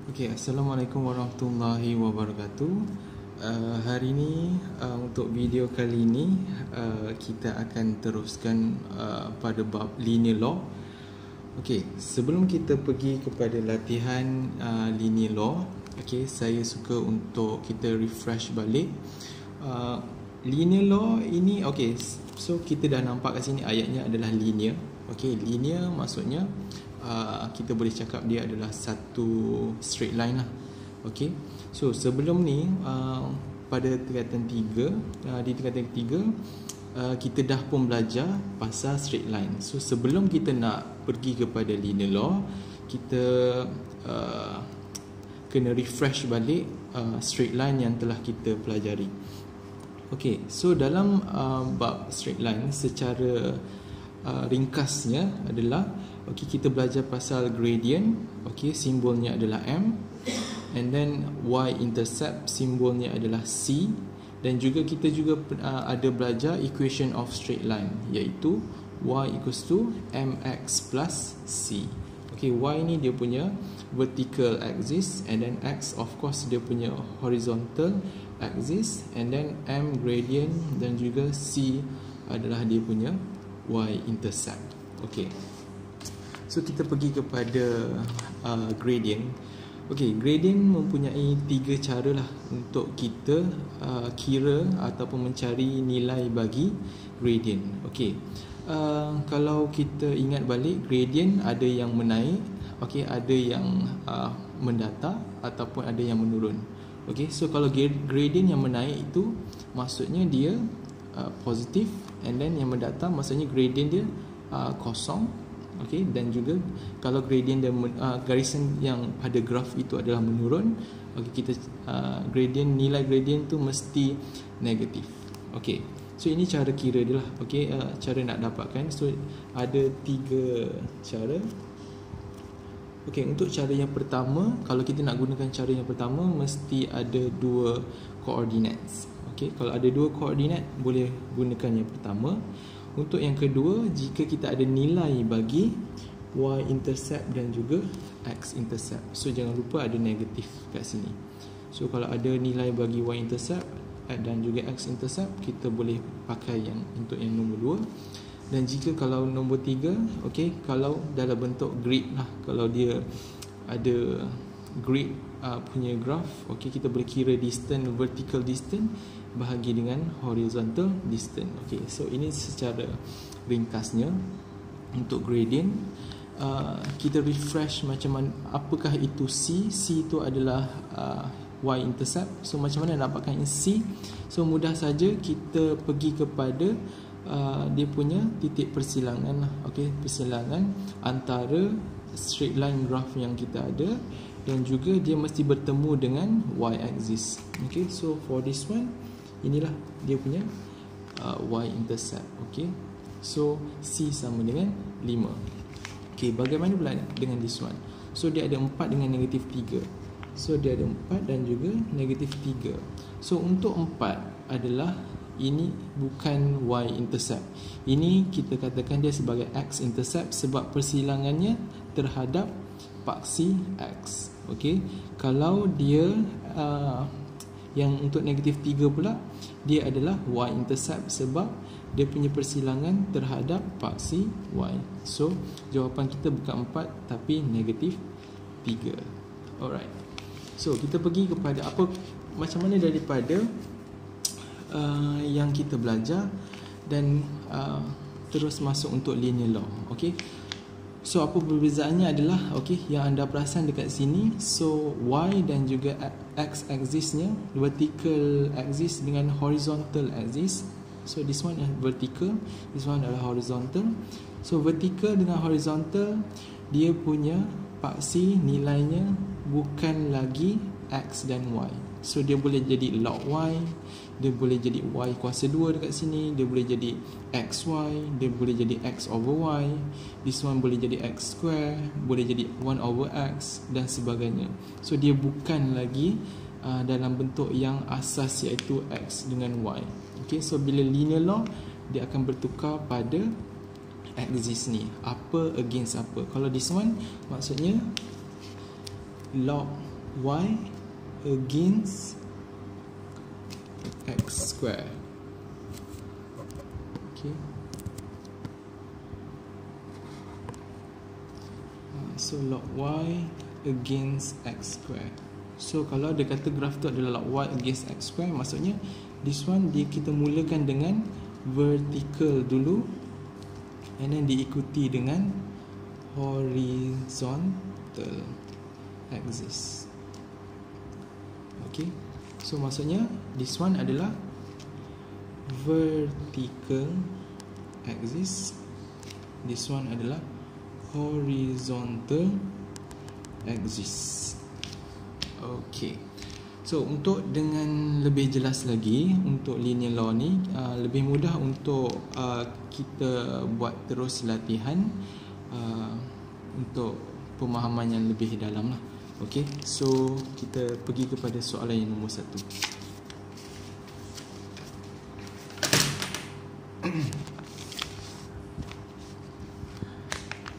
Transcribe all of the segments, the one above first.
Okay, Assalamualaikum warahmatullahi wabarakatuh. Hari ini untuk video kali ini kita akan teruskan pada bab linear law. Okay, sebelum kita pergi kepada latihan linear law, okay, saya suka untuk kita refresh balik linear law ini. Okay, so kita dah nampak kat sini ayatnya adalah linear. Okay, linear maksudnya kita boleh cakap dia adalah satu straight line lah. Okay, so sebelum ni pada tingkatan 3, di tingkatan 3 kita dah pun belajar pasal straight line. So sebelum kita nak pergi kepada linear law, kita kena refresh balik straight line yang telah kita pelajari. Okay, so dalam bab straight line secara ringkasnya adalah, okay, kita belajar pasal gradient. Okay, simbolnya adalah M, and then y-intercept simbolnya adalah C, dan juga kita juga ada belajar equation of straight line, iaitu y equals to mx plus c. Okay, y ni dia punya vertical axis, and then x of course dia punya horizontal axis, and then m gradient, dan juga c adalah dia punya y-intercept. Okay, so kita pergi kepada gradient. Okay, gradient mempunyai 3 cara lah untuk kita kira ataupun mencari nilai bagi gradient. Okay, kalau kita ingat balik, gradient ada yang menaik, okay, ada yang mendatar ataupun ada yang menurun. Okay, so kalau gradient yang menaik itu maksudnya dia positif, and then yang mendatar maksudnya gradient dia kosong. Okay, dan juga kalau gradient dia garisan yang pada graf itu adalah menurun, okay, kita nilai gradient tu mesti negatif. Okay, so ini cara kira dia lah. Okay, cara nak dapatkan. So ada 3 cara. Okay, untuk cara yang pertama, kalau kita nak gunakan cara yang pertama, mesti ada 2 coordinates. Okay, kalau ada 2 koordinat boleh gunakan yang pertama. Untuk yang kedua, jika kita ada nilai bagi y-intercept dan juga x-intercept, so jangan lupa ada negatif kat sini. So kalau ada nilai bagi y-intercept dan juga x-intercept, kita boleh pakai yang untuk yang nombor 2. Dan jika kalau nombor 3, okay, kalau dalam bentuk grid lah, kalau dia ada grid punya graph, okay, kita boleh kira distance, vertical distance bahagi dengan horizontal distance. Okay, so ini secara ringkasnya untuk gradient. Kita refresh macam mana, apakah itu C. C itu adalah y-intercept. So macam mana nak dapatkan C? So mudah saja, kita pergi kepada dia punya titik persilangan. Okay, persilangan antara straight line graph yang kita ada, dan juga dia mesti bertemu dengan y-axis. Okay, so for this one, inilah dia punya y-intercept. Okay, so C sama dengan 5. Okay, bagaimana pula dengan this one? So dia ada 4 dengan negatif 3. So dia ada 4 dan juga negatif 3. So untuk 4 adalah, ini bukan y-intercept. Ini kita katakan dia sebagai x-intercept sebab persilangannya terhadap paksi x. Okay, kalau dia yang untuk negatif 3 pula, dia adalah y-intercept sebab dia punya persilangan terhadap paksi y. So jawapan kita bukan 4 tapi negatif 3. Alright, so kita pergi kepada macam mana daripada yang kita belajar, dan terus masuk untuk linear law. Okay, so apa perbezaannya adalah, okay, yang anda perasan dekat sini, so y dan juga x axisnya, vertical axis dengan horizontal axis. So this one is vertical, this one adalah horizontal. So vertical dengan horizontal, dia punya paksi nilainya bukan lagi x dan y. So dia boleh jadi log y, dia boleh jadi y kuasa 2 dekat sini, dia boleh jadi xy, dia boleh jadi x over y, this one boleh jadi x square, boleh jadi 1 over x dan sebagainya. So dia bukan lagi dalam bentuk yang asas iaitu x dengan y. Okay, so bila linear law, dia akan bertukar pada axis ni, apa against apa. Kalau this one maksudnya log y against x square. Okay. So log y against x square. So kalau dia kata graf tu adalah log y against x square, maksudnya this one kita mulakan dengan vertical dulu, and then diikuti dengan horizontal axis. Okay, so maksudnya this one adalah vertical axis, this one adalah horizontal axis. Okay, so untuk dengan lebih jelas lagi untuk linear law ni, lebih mudah untuk kita buat terus latihan untuk pemahaman yang lebih dalam lah. Okay, so kita pergi kepada soalan yang nombor 1.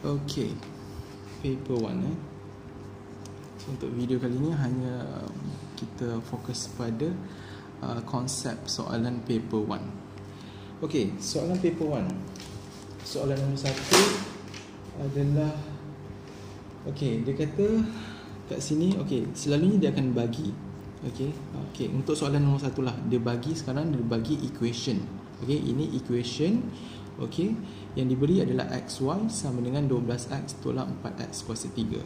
Okay, paper 1 So untuk video kali ni hanya kita fokus pada konsep soalan paper 1. Okay, soalan paper 1. Soalan nombor 1 adalah, okay, dia kata kat sini, okay, selalunya dia akan bagi, okay, untuk soalan nombor 1 lah, dia bagi sekarang, dia bagi equation. Okay, ini equation. Okay, yang diberi adalah xy sama dengan 12x tolak 4x kuasa 3.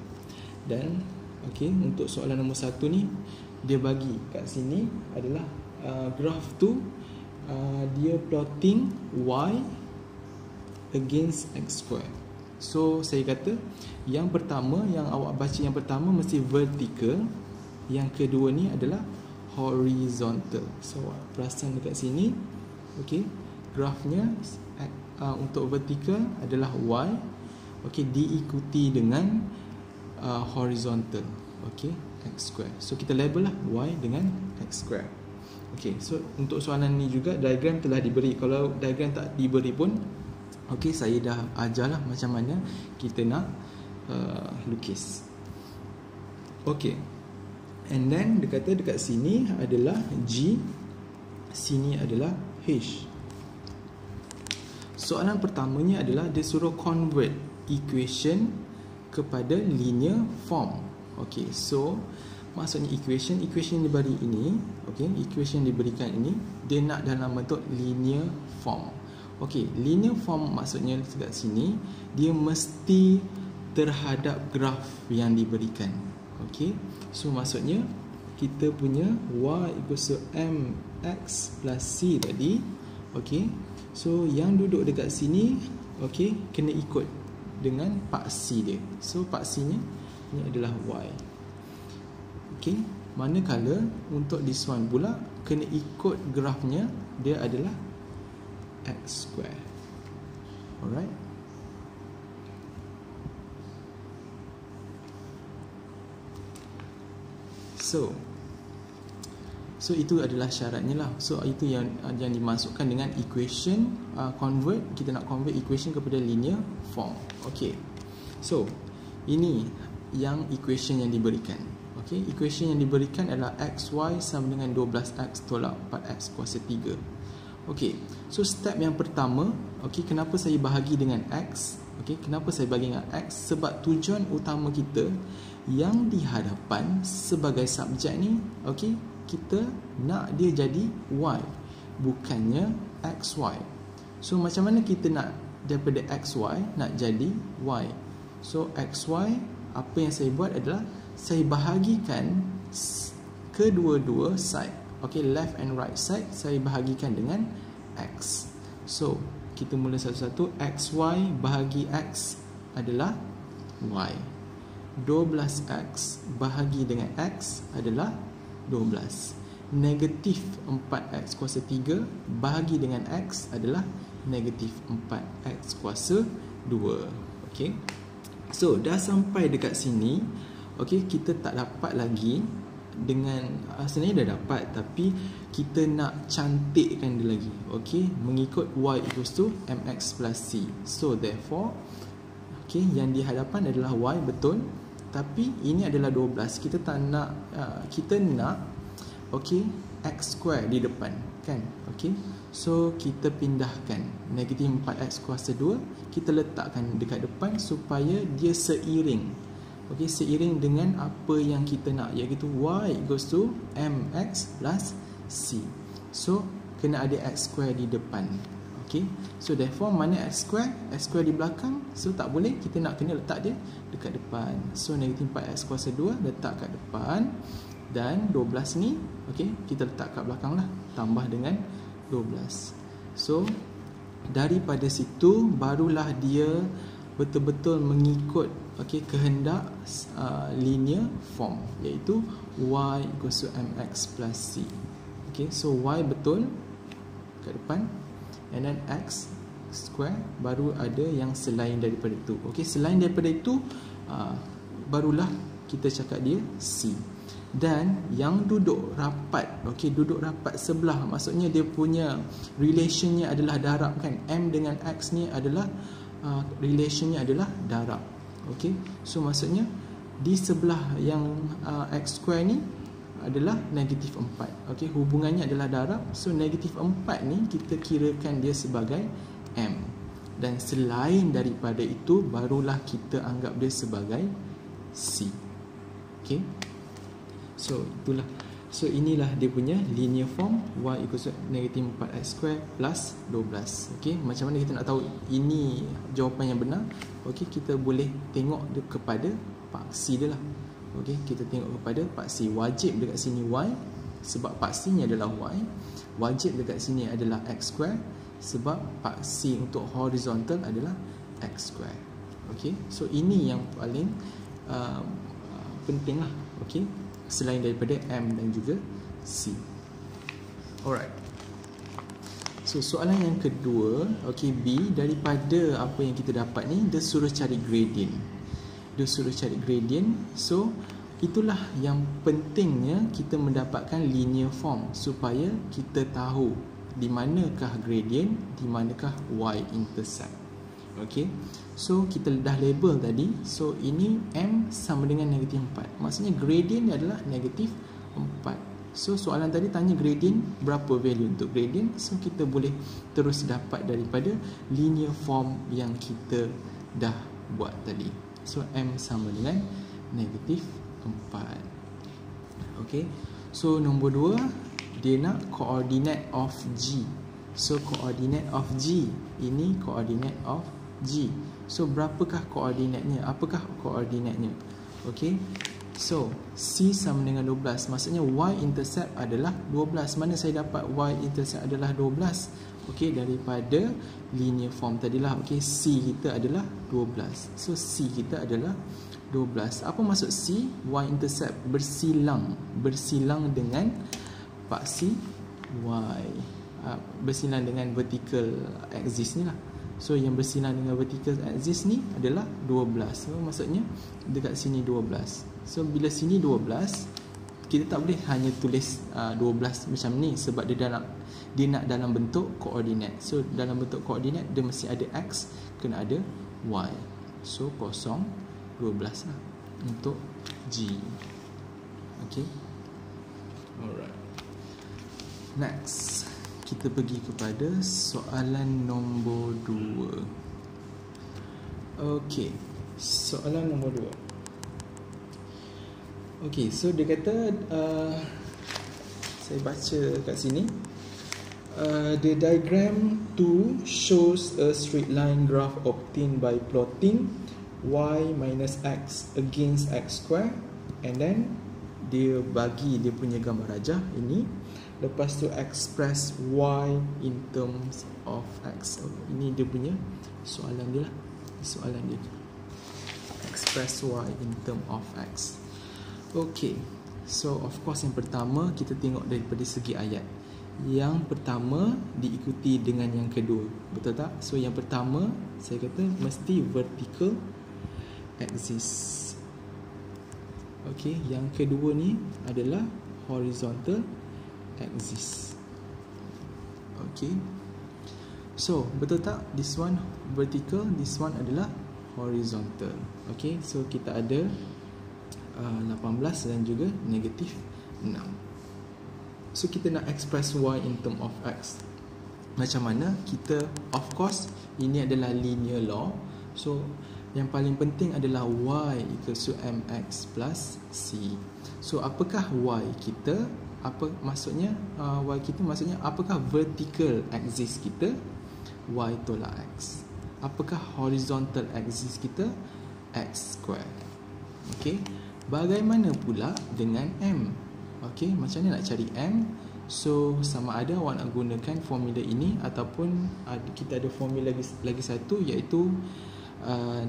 Dan okay, untuk soalan nombor 1 ni, dia bagi kat sini adalah graf tu dia plotting y against x square. So saya kata yang pertama, yang awak baca yang pertama mesti vertical, yang kedua ni adalah horizontal. So awak perasan dekat sini, okay, grafnya untuk vertical adalah y, okay, diikuti dengan horizontal, okay, x square. So kita label lah y dengan x square. Okay, so untuk soalan ni juga diagram telah diberi. Kalau diagram tak diberi pun, okay, saya dah ajarlah macam mana kita nak lukis. Okay, and then dia kata dekat sini adalah G, sini adalah H. Soalan pertamanya adalah dia suruh convert equation kepada linear form. Okay, so maksudnya equation yang diberi ini, okay, equation yang diberikan ini dia nak dalam bentuk linear form. Okay, linear form maksudnya dekat sini dia mesti terhadap graf yang diberikan. Okay, so maksudnya kita punya y equals to mx plus c tadi. Okay, so yang duduk dekat sini, okay, kena ikut dengan paksi dia. So paksinya ni adalah y. Okay, manakala untuk this one pula kena ikut grafnya, dia adalah x square. Alright. So itu adalah syaratnya lah. So itu yang dimasukkan dengan equation, convert, kita nak convert equation kepada linear form. Okay, so ini yang equation yang diberikan. Okay, equation yang diberikan adalah xy sama dengan 12x tolak 4x kuasa 3. Okay, so step yang pertama, okay, kenapa saya bahagi dengan x? Okay, kenapa saya bahagi dengan x? Sebab tujuan utama kita yang di hadapan sebagai subjek ni, okay, kita nak dia jadi y, bukannya xy. So macam mana kita nak daripada xy nak jadi y? So xy, apa yang saya buat adalah saya bahagikan kedua-dua side, okay, left and right side saya bahagikan dengan x. So kita mula satu-satu. xy bahagi x adalah y. 12x bahagi dengan x adalah 12. Negatif 4x kuasa 3 bahagi dengan x adalah negatif 4x kuasa 2. Okay, so dah sampai dekat sini. Okay, kita tak dapat lagi dengan sebenarnya dah dapat, tapi kita nak cantikkan dia lagi. Okay, mengikut y equals to mx plus c. So therefore, okay, yang di hadapan adalah y, betul. Tapi ini adalah 12. Kita tak nak, kita nak okey, x square di depan kan. Okey, so kita pindahkan negatif 4x kuasa 2, kita letakkan dekat depan supaya dia seiring. Okey, seiring dengan apa yang kita nak, iaitu y equals to mx plus c. So kena ada x square di depan. Okay, so therefore mana x square di belakang, so tak boleh, kita nak kena letak dia dekat depan. So negatif 4x kuasa 2 letak kat depan, dan 12 ni okay, kita letak kat belakang lah, tambah dengan 12. So daripada situ barulah dia betul-betul mengikut okay, kehendak linear form, iaitu y equals to mx plus c. Okay, so y betul kat depan, and then x square baru ada yang selain daripada itu. Okey, selain daripada itu barulah kita cakap dia c. Dan yang duduk rapat, okey, duduk rapat sebelah, maksudnya dia punya relationnya adalah darab kan. M dengan x ni adalah relationnya adalah darab. Okey, so maksudnya di sebelah yang x square ni adalah negatif 4. Okey, hubungannya adalah darab. So negatif 4 ni kita kirakan dia sebagai M. Dan selain daripada itu barulah kita anggap dia sebagai C. Okey, so itulah. So inilah dia punya linear form y equals to negatif 4x square plus 12. Okey, macam mana kita nak tahu ini jawapan yang benar? Okey, kita boleh tengok kepada paksi dia lah. Okey, kita tengok kepada paksi. Wajib dekat sini y, sebab paksinya adalah y. Wajib dekat sini adalah x square, sebab paksi untuk horizontal adalah x square. Okey, so ini yang paling penting lah. Okey, selain daripada m dan juga c. Alright, so soalan yang kedua, okey, B, daripada apa yang kita dapat ni, dia suruh cari gradient. Dia suruh cari gradient. So itulah yang pentingnya kita mendapatkan linear form, supaya kita tahu di manakah gradient, di manakah y-intercept. Okey, so kita dah label tadi. So ini m sama dengan negatif 4, maksudnya gradient adalah negatif 4. So soalan tadi tanya gradient, berapa value untuk gradient. So kita boleh terus dapat daripada linear form yang kita dah buat tadi. So m sama dengan negatif 4. Okay, so nombor 2, dia nak coordinate of G. So coordinate of G, ini coordinate of G. So berapakah koordinatnya? Apakah koordinatnya? Okay, so C sama dengan 12, maksudnya y-intercept adalah 12. Mana saya dapat y-intercept adalah 12? Okey, daripada linear form tadilah. Okey, C kita adalah 12. So C kita adalah 12. Apa maksud C? Y-intercept bersilang, bersilang dengan paksi Y, bersilang dengan vertical axis ni lah. So yang bersilang dengan vertical axis ni adalah 12. So maksudnya dekat sini 12. So bila sini 12, kita tak boleh hanya tulis 12 macam ni, sebab dia nak dalam bentuk koordinat. So dalam bentuk koordinat dia mesti ada x, kena ada y. So 0, 12 lah untuk G. Okay, alright. Next, kita pergi kepada soalan nombor 2. Okay, soalan nombor 2. Okay, so dia kata saya baca kat sini. The diagram 2 shows a straight line graph obtained by plotting y minus x against x square, and then dia bagi dia punya gambar rajah ini, lepas tu express y in terms of x. Ini dia punya soalan dia lah, soalan dia, express y in terms of x. Okay, so of course yang pertama kita tengok daripada segi ayat. Yang pertama diikuti dengan yang kedua, betul tak? So yang pertama saya kata mesti vertical axis. Okay, yang kedua ni adalah horizontal axis. Okay, so betul tak? This one vertical, this one adalah horizontal. Okay, so kita ada 18 dan juga negatif 6. So kita nak express y in term of x. Macam mana? Kita, of course, ini adalah linear law. So yang paling penting adalah y equals to mx plus c. So apakah y kita? Apa maksudnya y kita? Maksudnya apakah vertical axis kita? Y tolak x. Apakah horizontal axis kita? X square. Okey. Bagaimana pula dengan m? Okey, macam mana nak cari m? So sama ada awak nak gunakan formula ini ataupun kita ada formula lagi satu, iaitu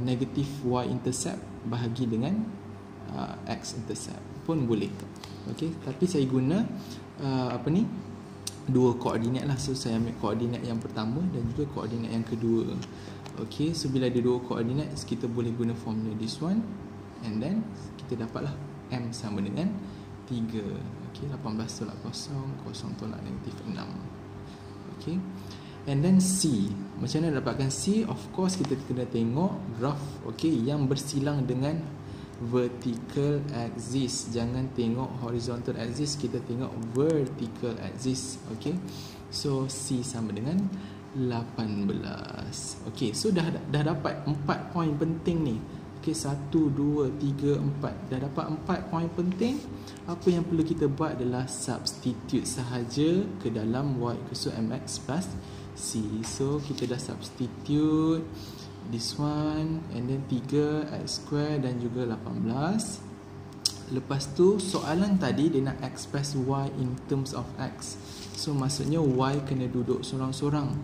negatif y intercept bahagi dengan x intercept pun boleh. Okey, tapi saya guna dua koordinat lah. So saya ambil koordinat yang pertama dan juga koordinat yang kedua. Okey, so bila ada dua koordinat, kita boleh guna formula this one, and then kita dapatlah m sama dengan 3. Okey, 18 tolak 0, 0 tolak negatif 6. Okey, and then c. Macam mana dapatkan c? Of course kita kena tengok graf, okey, yang bersilang dengan vertical axis. Jangan tengok horizontal axis, kita tengok vertical axis. Okey, so c sama dengan 18. Okey, so dah dapat 4 poin penting ni. Okey, 1, 2, 3, 4. Dah dapat 4 poin penting. Apa yang perlu kita buat adalah substitute sahaja ke dalam y equals to mx plus c. So kita dah substitute this one, and then 3 x square dan juga 18. Lepas tu soalan tadi dia nak express y in terms of x. So maksudnya y kena duduk sorang-sorang.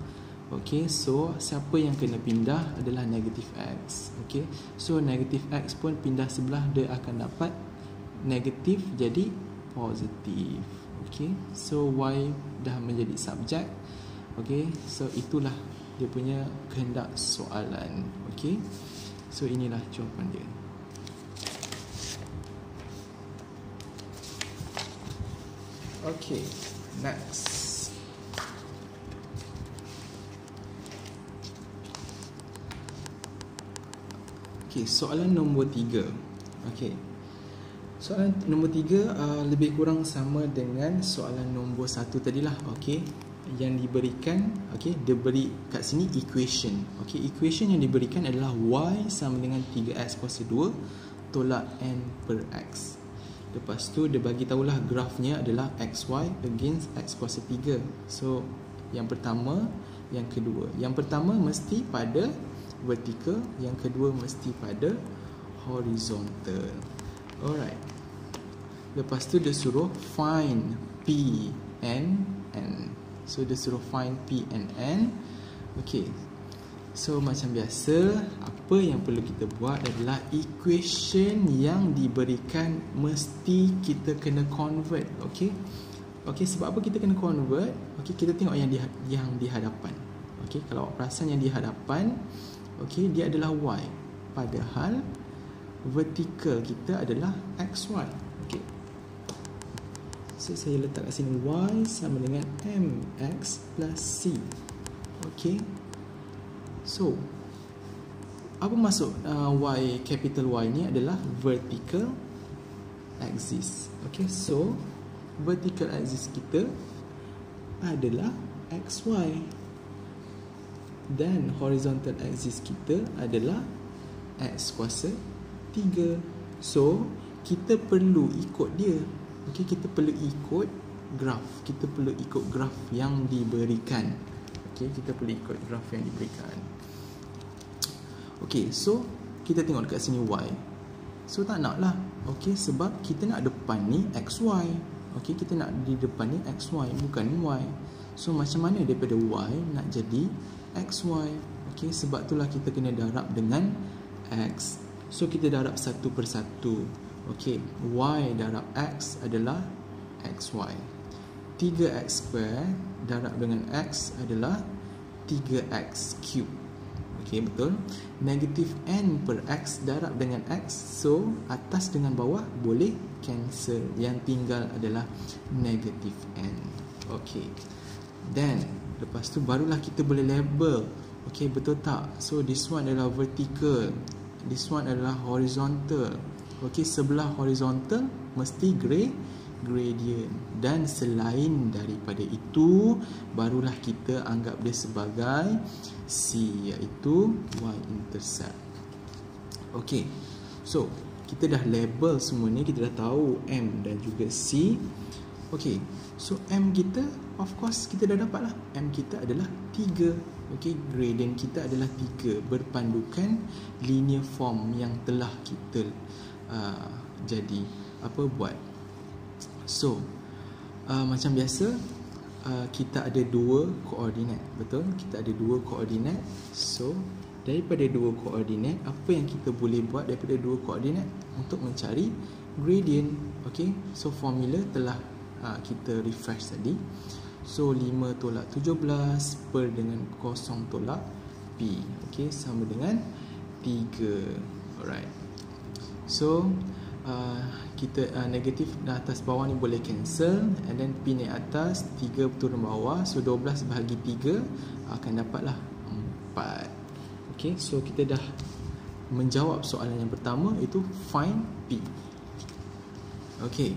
Okey, so siapa yang kena pindah adalah negatif x. Okey, so negatif x pun pindah sebelah, dia akan dapat negatif jadi positif. Okey, so y dah menjadi subjek. Okey, so itulah dia punya kehendak soalan. Okey, so inilah jawapan dia. Okey, next. Okey, soalan nombor 3. Okey, soalan nombor 3 lebih kurang sama dengan soalan nombor 1 tadilah. Okey, yang diberikan, okey, dia beri kat sini equation. Okey, equation yang diberikan adalah y sama dengan 3x kuasa 2 tolak n per x. Lepas tu dia bagi tahulah grafnya adalah xy against x kuasa 3. So yang pertama, yang kedua. Yang pertama mesti pada vertical, yang kedua mesti pada horizontal. Alright. Lepas tu dia suruh find P and N. So dia suruh find P and N. Okay, so macam biasa, apa yang perlu kita buat adalah equation yang diberikan mesti kita kena convert. Okay, okay, sebab apa kita kena convert? Okay, kita tengok yang di hadapan. Okay, kalau awak perasan yang di hadapan, okay, dia adalah y, padahal vertikal kita adalah xy. Okay, so saya letak kat sini y sama dengan mx plus c. Okay, so apa maksud y, capital Y ni adalah vertical axis. Okay, so vertical axis kita adalah xy dan horizontal axis kita adalah x kuasa 3. So kita perlu ikut dia. Okey, kita perlu ikut graf. Kita perlu ikut graf yang diberikan. Okey, kita perlu ikut graf yang diberikan. Okey, so kita tengok dekat sini y. So tak nak lah. Okey, sebab kita nak depan ni xy. Okey, kita nak di depan ni xy, bukan y. So macam mana daripada y nak jadi xy? Okey, sebab itulah kita kena darab dengan x. So kita darab satu per satu. Okey, y darab x adalah xy. 3x square darab dengan x adalah 3x cube. Okey, betul. Negatif n per x darab dengan x. So atas dengan bawah boleh cancel. Yang tinggal adalah negatif n. Okey, then lepas tu barulah kita boleh label. Okey, betul tak? So this one adalah vertical, this one adalah horizontal. Okey, sebelah horizontal mesti gradient, dan selain daripada itu barulah kita anggap dia sebagai C, iaitu y-intercept. Okey, so kita dah label semua ni, kita dah tahu M dan juga C. Okey, so M kita, of course kita dah dapat lah, M kita adalah 3. Okey, gradient kita adalah 3 berpandukan linear form yang telah kita buat. So macam biasa, kita ada 2 koordinat, betul? Kita ada 2 koordinat. So daripada 2 koordinat, apa yang kita boleh buat daripada 2 koordinat untuk mencari gradient? Okey, so formula telah kita refresh tadi. So 5 tolak 17 per dengan 0 tolak P, okey, sama dengan 3. Alright, so kita negatif dan atas bawah ni boleh cancel, and then P naik atas, 3 turun bawah, so 12 bahagi 3 akan dapatlah 4. Okey, so kita dah menjawab soalan yang pertama, iaitu find P. Okey,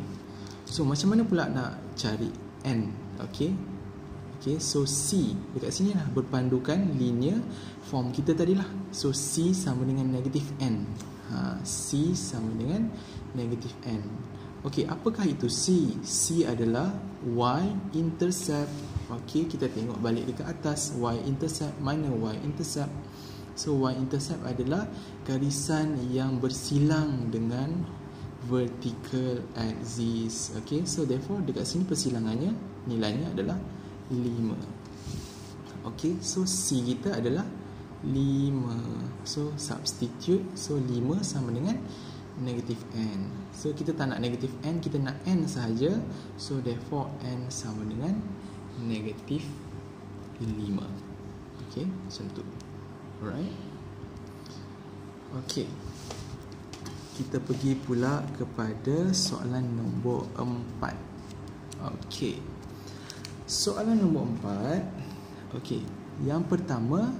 so macam mana pula nak cari N? Okey, so C dekat sini lah berpandukan linear form kita tadilah. So C sama dengan negatif N. C sama dengan negatif N. Okey, apakah itu C? C adalah y-intercept. Okey, kita tengok balik dekat atas, y-intercept, mana y-intercept? So y-intercept adalah garisan yang bersilang dengan vertical axis. Okey, so therefore dekat sini persilangannya nilainya adalah 5. Okey, so C kita adalah 5. So substitute, so 5 sama dengan negatif N. So kita tak nak negatif N, kita nak N sahaja. So therefore N sama dengan negatif 5. Okey, macam tu. Alright. Okey, kita pergi pula kepada soalan nombor 4. Okey, soalan nombor 4. Okey, yang pertama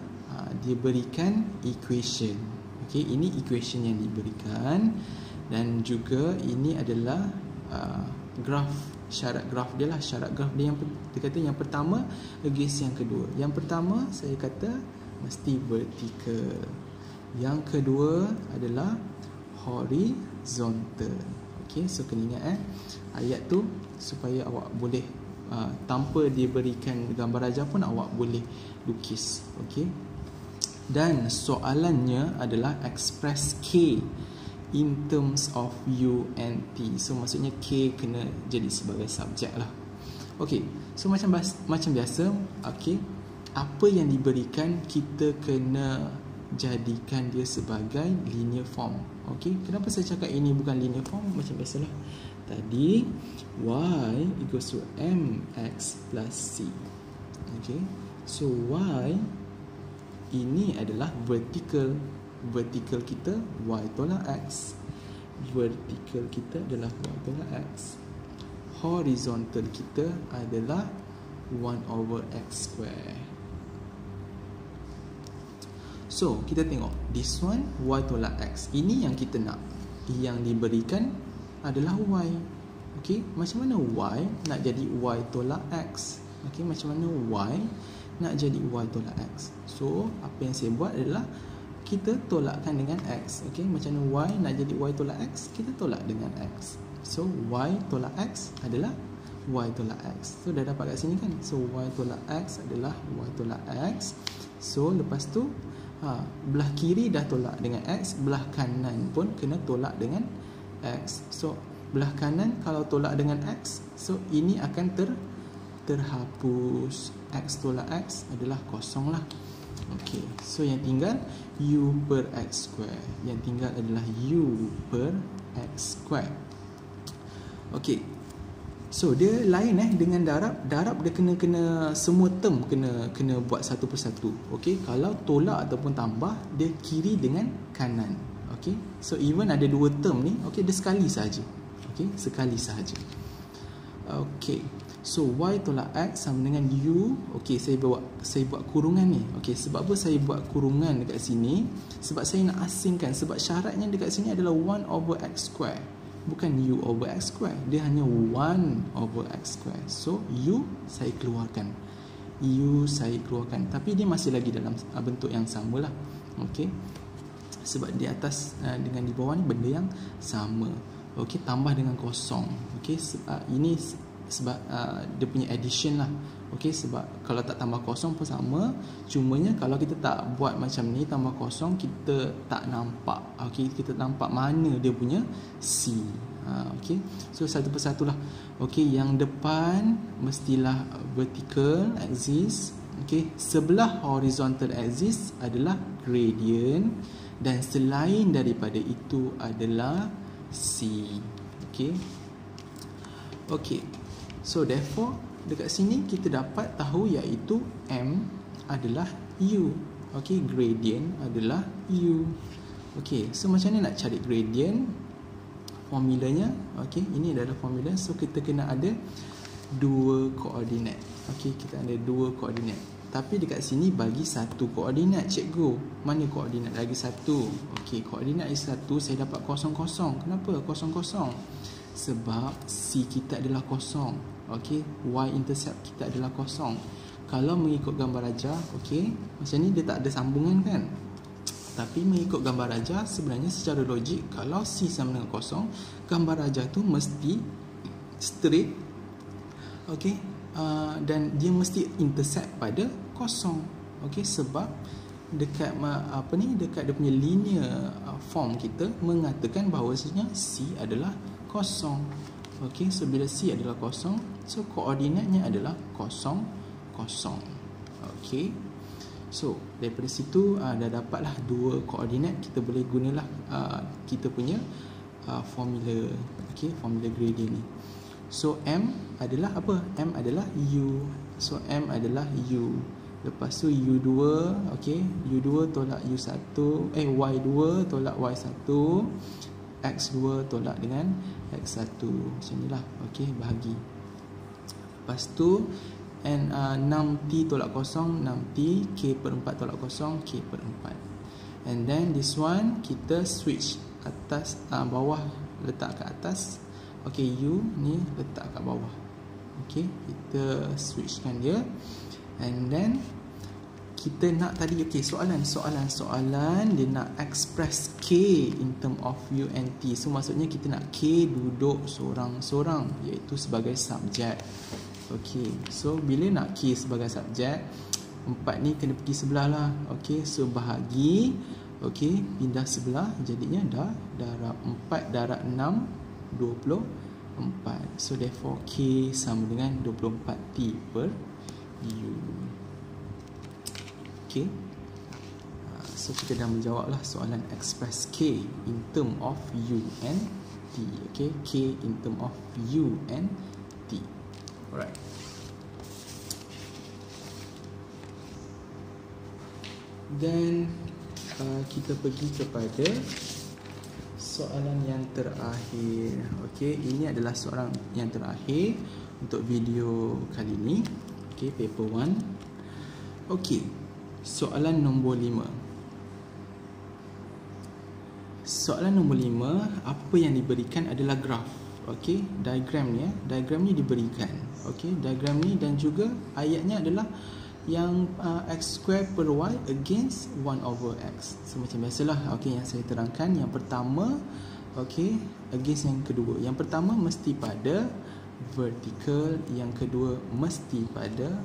dia berikan equation. Okey, ini equation yang diberikan, dan juga ini adalah graf, syarat graf dia lah. Syarat graf dia yang dia kata yang pertama against yang kedua. Yang pertama saya kata mesti vertical. Yang kedua adalah horizontal. Okey, so kena ingat ayat tu supaya awak boleh tanpa diberikan gambar ajar pun awak boleh lukis. Okey, dan soalannya adalah express K in terms of U and T. So maksudnya K kena jadi sebagai subjek lah. Okey, so macam biasa, okey, apa yang diberikan kita kena jadikan dia sebagai linear form. Okey, kenapa saya cakap ini bukan linear form? Macam biasalah tadi, y equals to mx plus c. Okey, so y ini adalah vertical. Vertical kita y tolak x. Vertical kita adalah y tolak x. Horizontal kita adalah 1 over x square. So kita tengok this one, y tolak x. Ini yang kita nak. Yang diberikan adalah y. Okey, macam mana y nak jadi y tolak x? Okey, macam mana y nak jadi y tolak x? So apa yang saya buat adalah kita tolakkan dengan x. Okey, macam mana y nak jadi y tolak x? Kita tolak dengan x. So y tolak x adalah y tolak x. So dah dapat kat sini kan? So y tolak x adalah y tolak x. So lepas tu belah kiri dah tolak dengan x, belah kanan pun kena tolak dengan x. So belah kanan kalau tolak dengan x, so ini akan terhapus. X tolak x adalah kosong lah. Okey, so yang tinggal u per x square. Yang tinggal adalah u per x square. Okey, so dia lain dengan darab. Darab dia kena semua term kena buat satu persatu. Okey, kalau tolak ataupun tambah, dia kiri dengan kanan. Okey, so even ada dua term ni, okey, dia sekali sahaja. Okey, sekali sahaja. Okey, So y tolak x sama dengan u. Okey, saya buat kurungan ni. Okey, sebab apa saya buat kurungan dekat sini? Sebab saya nak asingkan, sebab syaratnya dekat sini adalah 1 over x square, bukan u over x square. Dia hanya 1 over x square. So u saya keluarkan, tapi dia masih lagi dalam bentuk yang samalah. Okey, sebab di atas dengan di bawah ni benda yang sama. Okey, tambah dengan kosong. Okey, ini sebab dia punya addition lah. Okey, sebab kalau tak tambah kosong pun sama. Cumanya kalau kita tak buat macam ni, tambah kosong, kita tak nampak. Okey, kita nampak mana dia punya C. Okey, so satu persatu lah. Okey, yang depan mestilah vertical axis. Okey, sebelah horizontal axis adalah gradient, dan selain daripada itu adalah C. Okey. Okey. So therefore dekat sini kita dapat tahu iaitu M adalah U. Okey, gradient adalah U. Okey, so macam mana nak cari gradient? Formulanya, okey, ini adalah formula. So kita kena ada dua koordinat. Okey, kita ada dua koordinat. Tapi dekat sini bagi satu koordinat, cikgu. Mana koordinat lagi satu? Okey, koordinat lagi satu saya dapat kosong-kosong. Kenapa kosong-kosong? Sebab C kita adalah kosong. Okey, Y intercept kita adalah kosong. Kalau mengikut gambar rajah, okey, macam ni dia tak ada sambungan kan? Tapi mengikut gambar rajah, sebenarnya secara logik, kalau C sama dengan kosong, gambar rajah tu mesti straight. Okey, dan dia mesti intercept pada kosong. Okey, sebab dekat dekat dia punya linear form kita mengatakan bahawasanya C adalah kosong. Okey, so bila C adalah kosong, so koordinatnya adalah kosong, kosong. Okey, so daripada situ dah dapatlah dua koordinat. Kita boleh gunalah kita punya formula. Okey, formula gradient ni. So M adalah apa? M adalah U. So M adalah U. Lepas tu U2, okey, U2 tolak U1, Y2 tolak Y1, X2 tolak dengan X1. Macam inilah. Okey, bahagi. Lepas tu 6T tolak kosong, 6T, K/4 tolak kosong, K/4. And then this one kita switch atas, bawah letak kat atas. Okey, U ni letak kat bawah. Okey, kita switchkan dia. And then kita nak tadi, okey, soalan dia nak express K in term of U and T. So maksudnya kita nak K duduk sorang-sorang, iaitu sebagai subjek. Okey, so bila nak K sebagai subjek, 4 ni kena pergi sebelah lah. Okey, so bahagi, okey, pindah sebelah, jadinya dah darab 4 darab 6 24. So therefore K sama dengan 24T per U. Okay, so kita dah menjawablah soalan express K in term of U and T. Okay, K in term of U and T. Alright. Then kita pergi kepada soalan yang terakhir. Okey, ini adalah soalan yang terakhir untuk video kali ini. Okey, paper 1. Okey, soalan nombor 5. Soalan nombor 5, apa yang diberikan adalah graf. Okey, diagram ni diagram ni diberikan. Okey, diagram ni dan juga ayatnya adalah yang x square per y against 1 over x. So macam biasalah. Okey, yang saya terangkan, yang pertama, okey, against yang kedua. Yang pertama mesti pada vertical, yang kedua mesti pada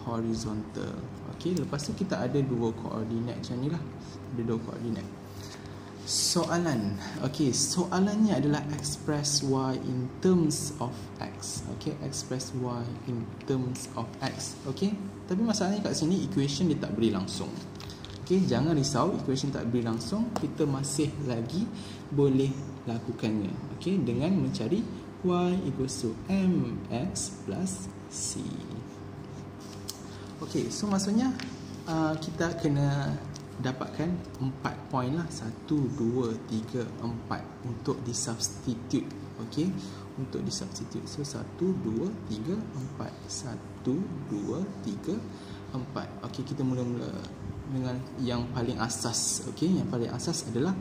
horizontal. Okey, lepas tu kita ada dua koordinat macam ni lah. Ada dua koordinat. Soalan, okey, soalannya adalah express y in terms of x. Okey, express y in terms of x. Okey, tapi masalahnya kat sini equation dia tak beri langsung. Okey, jangan risau, equation tak beri langsung, kita masih lagi boleh lakukannya. Okey, dengan mencari y equals to mx plus c. Okey, so maksudnya kita kena dapatkan 4 poin lah. 1, 2, 3, 4 untuk disubstitute. Okey, untuk disubstitute. So 1, 2, 3, 4. 1, 2, 3, 4. Okey, kita mula-mula dengan yang paling asas. Okey, yang paling asas adalah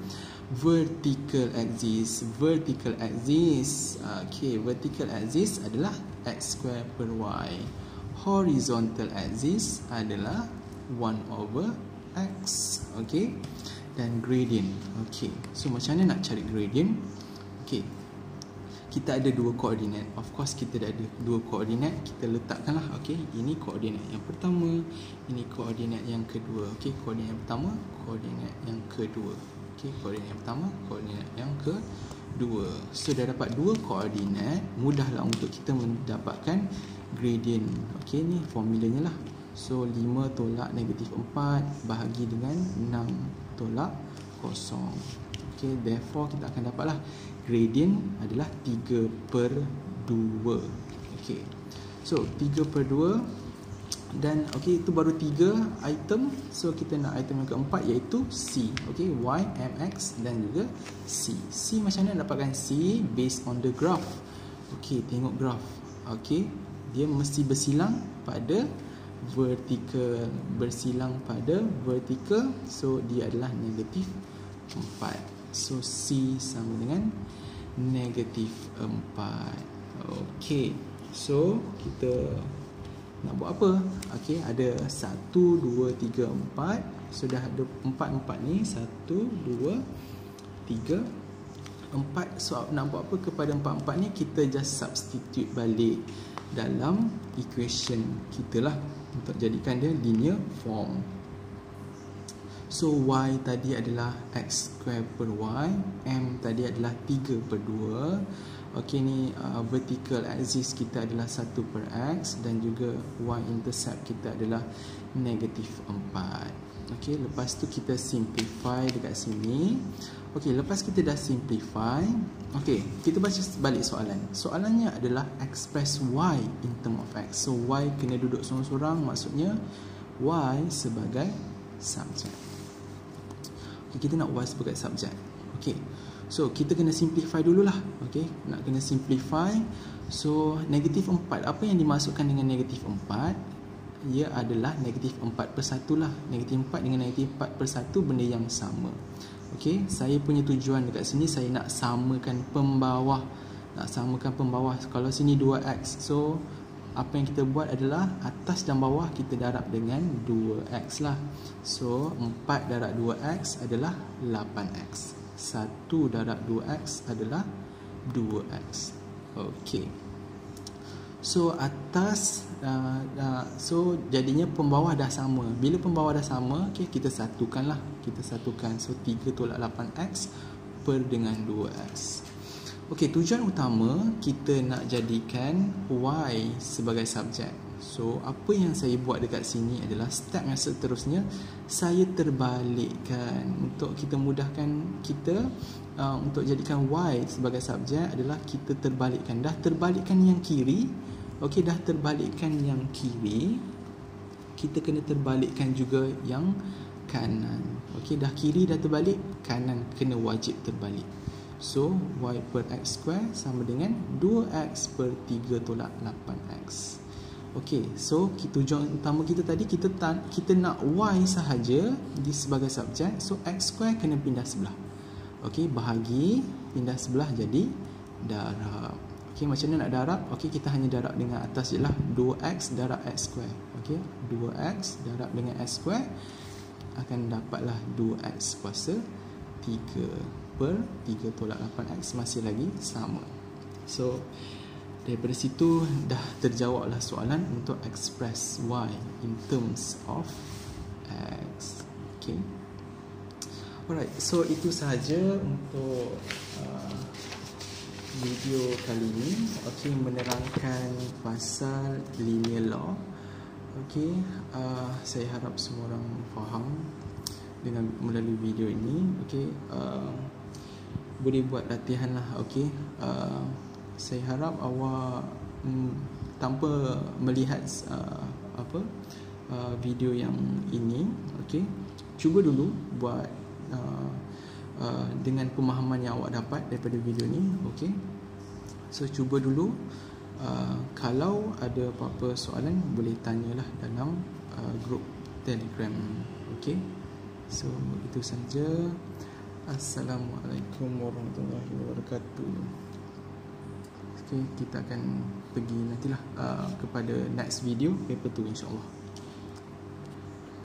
vertical axis. Vertical axis. Okey, vertical axis adalah x square per y. Horizontal axis adalah 1 over x. Okey, dan gradient. Okey, so macam mana nak cari gradient? Okey, kita ada dua koordinat. Of course kita dah ada dua koordinat, kita letakkanlah. Okey, ini koordinat yang pertama, ini koordinat yang kedua. Okey, koordinat yang pertama, koordinat yang kedua. Okey, koordinat yang pertama, koordinat yang kedua. So dah dapat dua koordinat, mudahlah untuk kita mendapatkan gradient. Okey, ni formulanya lah. So 5 tolak negatif 4 bahagi dengan 6 tolak kosong. Okey, therefore kita akan dapatlah gradient adalah 3/2. Okey, so 3/2. Dan okey, itu baru 3 item. So kita nak item yang keempat, iaitu C. Okey, Y, MX dan juga C. C macam mana dapatkan C? Based on the graph. Okey, tengok graph. Okey, dia mesti bersilang pada vertikal. Bersilang pada vertikal. So dia adalah negatif 4. So C sama dengan negatif 4. Okey, so kita nak buat apa? Okey, ada 1, 2, 3, 4. Sudah ada 4 ni. 1, 2, 3, 4. So nak buat apa kepada 4 ni? Kita just substitute balik dalam equation kita lah, untuk jadikan dia linear form. So Y tadi adalah x square per Y, M tadi adalah 3/2. Okey, ni vertical axis kita adalah 1/x dan juga Y intercept kita adalah negatif 4. Okey, lepas tu kita simplify dekat sini. Okey, lepas kita dah simplify, okey, kita baca balik soalan. Soalannya adalah express Y in term of X. So Y kena duduk sorang-sorang, maksudnya Y sebagai subjek. Okay, kita nak Y sebagai subjek. Okey, so kita kena simplify dululah. Okey, nak kena simplify. So negatif 4, apa yang dimasukkan dengan negatif 4? Ia adalah negatif 4/1 lah. Negatif 4 dengan negatif 4/1 benda yang sama. Okey, saya punya tujuan dekat sini, saya nak samakan pembawah. Nak samakan pembawah. Kalau sini 2x, so apa yang kita buat adalah atas dan bawah kita darab dengan 2x lah. So 4 darab 2x adalah 8x. 1 darab 2x adalah 2x. Okey, so atas so jadinya pembawah dah sama. Bila pembawah dah sama, okay, kita satukan lah. Kita satukan. So 3 tolak 8x per dengan 2x. Okey, tujuan utama kita nak jadikan Y sebagai subjek. So apa yang saya buat dekat sini adalah step yang seterusnya saya terbalikkan untuk kita mudahkan kita untuk jadikan Y sebagai subjek adalah kita terbalikkan. Dah terbalikkan yang kiri. Okey, dah terbalikkan yang kiri, kita kena terbalikkan juga yang kanan. Okey, dah kiri dah terbalik, kanan kena wajib terbalik. So Y per x square sama dengan 2x per 3 tolak 8x. Okey, so tujuan utama kita tadi, kita nak Y sahaja di sebagai subjek. So x square kena pindah sebelah. Okey, bahagi, pindah sebelah jadi darab. Okey, macam mana nak darab? Okey, kita hanya darab dengan atas je lah. 2x darab x square. Okey, 2x darab dengan x square akan dapatlah 2x kuasa 3 per 3 tolak 8x, masih lagi sama. So daripada situ dah terjawablah soalan untuk express Y in terms of X. Okay, alright, so itu sahaja untuk video kali ini. Okay, menerangkan pasal linear law. Okay, saya harap semua orang faham dengan melalui video ini. Okay, boleh buat latihan lah. Okay, saya harap awak tanpa melihat video yang ini, okay, cuba dulu buat dengan pemahaman yang awak dapat daripada video ni. Okay, So cuba dulu. Kalau ada apa-apa soalan boleh tanyalah dalam grup Telegram. Okay, so itu saja. Assalamualaikum warahmatullahi wabarakatuh. Okay, kita akan pergi nantilah kepada next video paper tu, insyaAllah.